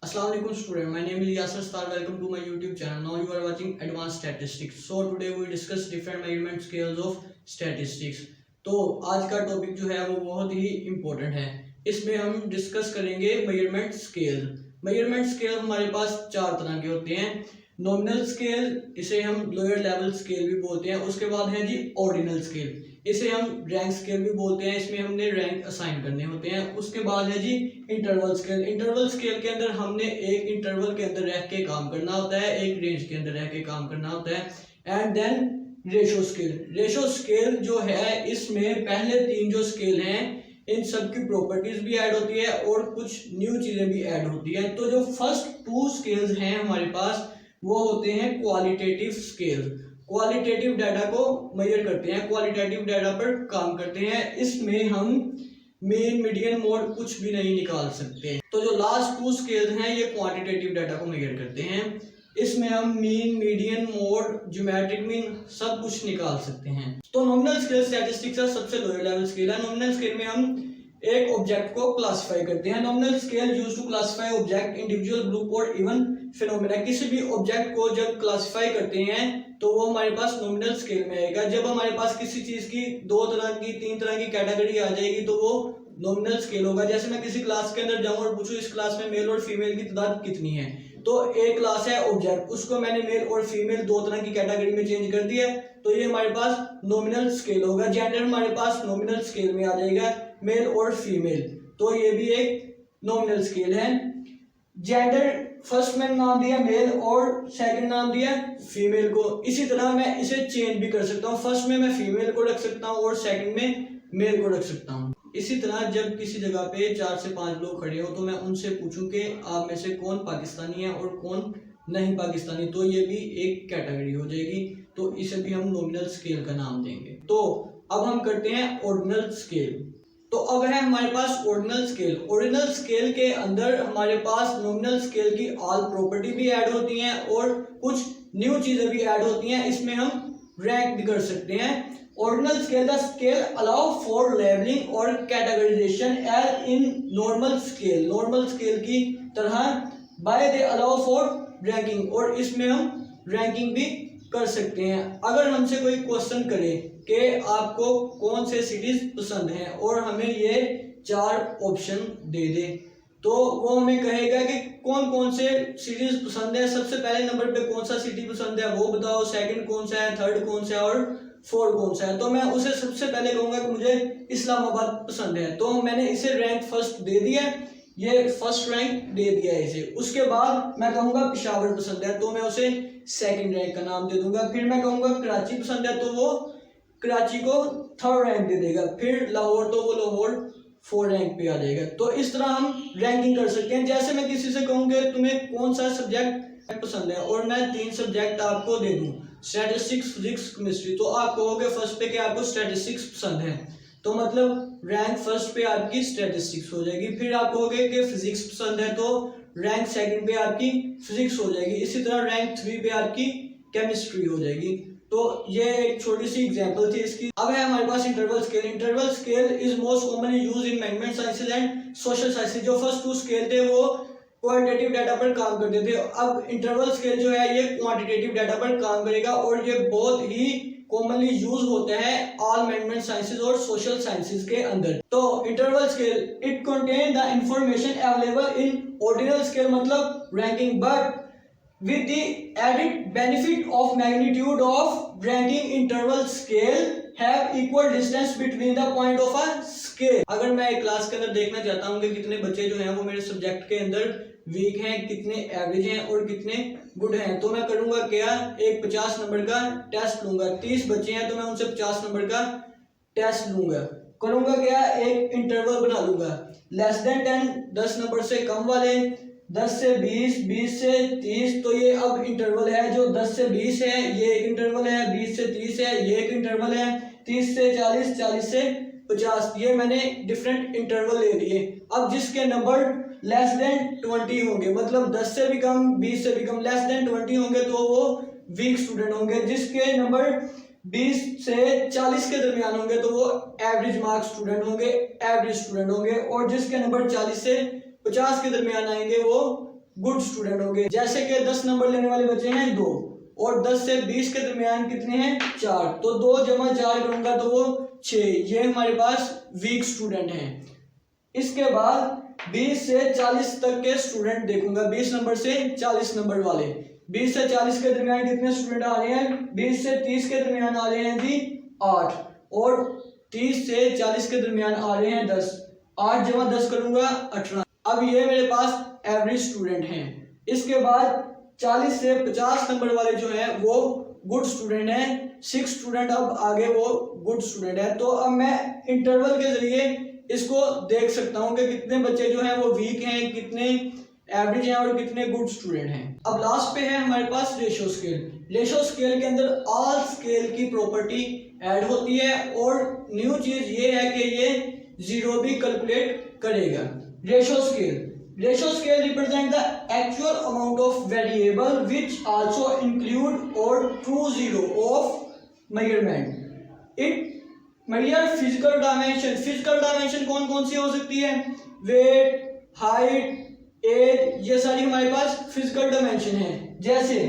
Assalamu alaikum student. My name is Yasser Star. Welcome to my YouTube channel. Now you are watching Advanced Statistics. So today we discuss different measurement scales of statistics. तो आज का topic जो है वो बहुत ही important है। इसमें हम डिस्कस करेंगे मेजरमेंट स्केल। मेजरमेंट स्केल हमारे पास चार तरह के होते हैं। नॉमिनल स्केल, इसे हम लोअर लेवल स्केल भी बोलते हैं। उसके बाद है जी ऑर्डिनल स्केल, इसे हम रैंक स्केल भी बोलते हैं। इसमें हमने रैंक असाइन करने होते हैं। उसके बाद है जी इंटरवल स्केल। इंटरवल स्केल के अंदर हमने एक इंटरवल के अंदर रह के काम करना होता है, एक रेंज के अंदर रह के काम करना होता है। And then ratio scale. Ratio scale जो है, इसमें पहले तीन जो स्केल हैं इन सब की प्रॉपर्टीज भी ऐड होती है और कुछ न्यू चीजें भी ऐड होती है। तो जो फर्स्ट टू स्केल्स हैं हमारे पास वो होते हैं क्वालिटेटिव स्केल। क्वालिटेटिव डाटा को मेजर करते हैं, क्वालिटेटिव डाटा पर काम करते हैं। इसमें हम मीन, मीडियन, मोड कुछ भी नहीं निकाल सकते। तो जो लास्ट टू स्केल्स हैं ये क्वांटिटेटिव डाटा को मेजर करते हैं। इसमें हम mean, median, mode, geometric mean सब कुछ निकाल सकते हैं। तो नॉमिनल स्केल स्टैटिस्टिक्स का सबसे लोअर लेवल स्केल है। नॉमिनल स्केल में हम एक ऑब्जेक्ट को क्लासिफाई करते हैं। Nominal scale used to classify object, individual, group और इवन फिनोमेना। किसी भी ऑब्जेक्ट को जब क्लासिफाई करते हैं तो वो हमारे पास नॉमिनल स्केल में आएगा। जब हमारे पास किसी चीज की दो तरह की, तीन तरह की कैटेगरी आ जाएगी तो वो नॉमिनल स्केल होगा। जैसे मैं किसी क्लास के अंदर जाऊं और पूछूं इस क्लास में मेल और फीमेल की तादाद कितनी है, तो एक क्लास है ऑब्जेक्ट, उसको मैंने मेल और फीमेल दो तरह की कैटेगरी में चेंज कर दिया, तो ये हमारे पास नॉमिनल स्केल होगा। जेंडर हमारे पास नॉमिनल स्केल में आ जाएगा, मेल और फीमेल, तो ये भी एक नॉमिनल स्केल है। जेंडर फर्स्ट में नाम दिया मेल और सेकंड नाम दिया फीमेल को। इसी तरह मैं इसे चेंज भी कर सकता हूँ, फर्स्ट में मैं फीमेल को रख सकता हूँ और सेकंड में मेल को रख सकता हूँ। इसी तरह जब किसी जगह पे 4 से 5 लोग खड़े हो तो मैं उनसे पूछूं कि आप में से कौन पाकिस्तानी है और कौन नहीं पाकिस्तानी, तो ये भी एक कैटेगरी हो जाएगी। तो इसे भी हम नॉमिनल स्केल का नाम देंगे। तो अब हम करते हैं ऑर्डिनल स्केल। तो अब है हमारे पास ऑर्डिनल स्केल। ऑर्डिनल स्केल के अंदर हमारे पास नॉमिनल स्केल की ऑल प्रॉपर्टी भी ऐड होती हैं और कुछ न्यू चीजें भी ऐड होती हैं। इसमें हम रैंक भी कर सकते हैं। Ordinal scale, the scale allow for levelling और categorisation as in normal scale. Normal scale की तरह by they allow for ranking, और इसमें हम रैंकिंग भी कर सकते हैं। अगर हमसे कोई क्वेश्चन करे कि आपको कौन से सिटीज पसंद हैं और हमें ये 4 ऑप्शन दे दे, तो वो हमें कहेगा कि कौन कौन से सिटीज पसंद है। सबसे पहले नंबर पे कौन सा सिटी पसंद है वो बताओ, सेकंड कौन सा है, थर्ड कौन सा है और फोर्थ कौन सा है। तो मैं उसे सबसे पहले कहूंगा कि मुझे इस्लामाबाद पसंद है, तो मैंने इसे रैंक फर्स्ट दे दिया, ये फर्स्ट रैंक दे दिया है इसे। उसके बाद मैं कहूंगा पेशावर पसंद है, तो मैं उसे सेकंड रैंक का नाम दे दूंगा। फिर मैं कहूंगा कराची पसंद है, तो वो कराची को थर्ड रैंक दे देगा। फिर लाहौर, तो वो लाहौर 4 रैंक पे आ जाएगा। तो इस तरह हम रैंकिंग कर सकते हैं। जैसे मैं किसी से कहूंगा तुम्हें कौन सा सब्जेक्ट पसंद है और मैं 3 सब्जेक्ट आपको दे दूं, स्टैटिस्टिक्स, फिजिक्स, केमिस्ट्री, तो आप कहोगे फर्स्ट पे कि आपको स्टैटिस्टिक्स पसंद है, तो मतलब रैंक फर्स्ट पे आपकी स्टैटिस्टिक्स हो जाएगी। फिर आप कहोगे कि फिजिक्स पसंद है, तो रैंक सेकंड पे आपकी फिजिक्स हो जाएगी। इसी तरह रैंक 3 पे आपकी केमिस्ट्री हो जाएगी। तो ये एक छोटी सी एग्जांपल थी इसकी। अब है हमारे पास interval scale. Interval scale is most commonly used in management sciences and social sciences. जो फर्स्ट 2 स्केल थे वो क्वालिटेटिव डाटा पर काम करते थे। अब इंटरवल स्केल जो है ये क्वांटिटेटिव डाटा पर काम करेगा और ये बहुत ही कॉमनली यूज होता है ऑल मैनेजमेंट साइंसेज और सोशल साइंसेज के अंदर। तो interval scale, it contain the information available in ordinal scale, मतलब ranking, but with the added benefit of magnitude of ranking, interval scale have equal distance between the point of a scale। अगर मैं एक class के अंदर देखना चाहता हूँ कि कितने बच्चे जो हैं वो मेरे सब्जेक्ट के अंदर वीक हैं, कितने एवरेज हैं और कितने गुड हैं, तो मैं करूँगा क्या, एक 50 नंबर का टेस्ट लूंगा। 30 बच्चे हैं तो मैं उनसे 50 नंबर का टेस्ट लूंगा। करूँगा क्या, एक इंटरवल बना लूंगा, लेस देन 10, 10 नंबर से कम वाले, 10 से 20, 20 से 30, तो ये अब इंटरवल है जो 10 से 20 है, ये एक इंटरवल है, 20 से 30 है, ये एक इंटरवल है, 30 से 40, 40 से 50, ये मैंने डिफरेंट इंटरवल ले लिए। अब जिसके नंबर लेस देन 20 होंगे, मतलब 10 से भी कम, 20 से भी कम, लेस देन 20 होंगे तो वो वीक स्टूडेंट होंगे। जिसके नंबर 20 से 40 के दरमियान होंगे तो वो एवरेज मार्क स्टूडेंट होंगे, एवरेज स्टूडेंट होंगे। और जिसके नंबर 40 से 50 के दरमियान आएंगे वो गुड स्टूडेंट हो गए। जैसे कि 10 नंबर लेने वाले बच्चे हैं 2 और 10 से 20 के दरमियान कितने हैं 4, तो 2 जमा 4 करूंगा तो वो 6, ये हमारे पास वीक स्टूडेंट हैं। इसके बाद 20 से 40 तक के स्टूडेंट देखूंगा, 20 नंबर से 40 नंबर वाले। 20 से 40 के दरमियान कितने स्टूडेंट आ रहे हैं, 20 से 30 के दरमियान आ रहे हैं जी 8 और 30 से 40 के दरमियान आ रहे हैं 10। 8 जमा 10 करूंगा 18। अब ये मेरे पास एवरेज स्टूडेंट हैं। इसके बाद 40 से 50 नंबर वाले जो हैं वो गुड स्टूडेंट हैं। 6 स्टूडेंट अब आगे वो गुड स्टूडेंट है। तो अब मैं इंटरवल के जरिए इसको देख सकता हूं कि कितने बच्चे जो हैं वो वीक हैं, कितने एवरेज हैं और कितने गुड स्टूडेंट हैं। अब लास्ट पे है हमारे पास रेशियो स्केल। रेशियो स्केल के अंदर ऑल स्केल की प्रॉपर्टी ऐड होती है और न्यू चीज ये है कि ये जीरो भी कैलकुलेट करेगा। Ratio scale represent the actual amount of variable which also include or true zero of measurement. It measure physical dimension. Physical dimension कौन कौन सी हो सकती है, weight, height, age, ये सारी हमारे पास physical dimension है। जैसे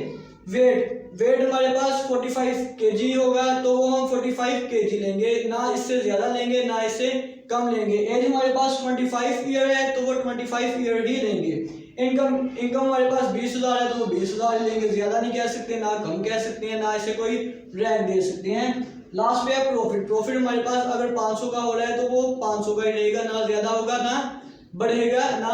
वेट हमारे पास 45 kg होगा तो वो हम 45 kg लेंगे, ना इससे ज्यादा लेंगे ना इससे कम लेंगे। एज हमारे पास 25 ईयर है तो वो 25 ईयर ही लेंगे। इनकम हमारे पास 20,000 है तो वो 20,000 लेंगे, ज्यादा नहीं कह सकते ना कम कह सकते हैं, ना इसे कोई रैंक दे सकते हैं। लास्ट पे है प्रॉफिट हमारे पास अगर 500 का हो रहा है तो वो 500 का ही रहेगा, ना ज्यादा होगा ना बढ़ेगा ना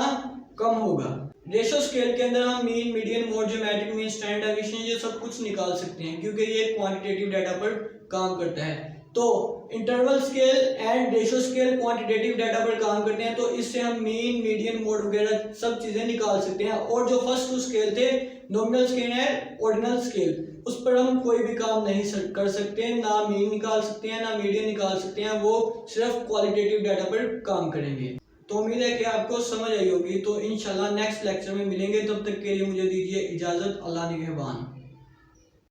कम होगा। रेशियो स्केल के अंदर हम mean, median, mode, geometric mean, standard deviation ये सब कुछ निकाल सकते हैं क्योंकि ये क्वांटिटेटिव डाटा पर काम करता है। तो interval scale and ratio scale quantitative data पर काम करते हैं, तो इससे हम मीन, मीडियन, मोड वगैरह सब चीजें निकाल सकते हैं। और जो फर्स्ट 2 स्केल थे, नॉमिनल स्केल है, ऑर्डिनल स्केल, उस पर हम कोई भी काम नहीं कर सकते, ना मीन निकाल सकते हैं ना मीडियन निकाल सकते हैं, वो सिर्फ क्वालिटेटिव डाटा पर काम करेंगे। तो उम्मीद है कि आपको समझ आई होगी। तो इंशाल्लाह नेक्स्ट लेक्चर में मिलेंगे, तब तक के लिए मुझे दीजिए इजाजत। अल्लाह निगहबान।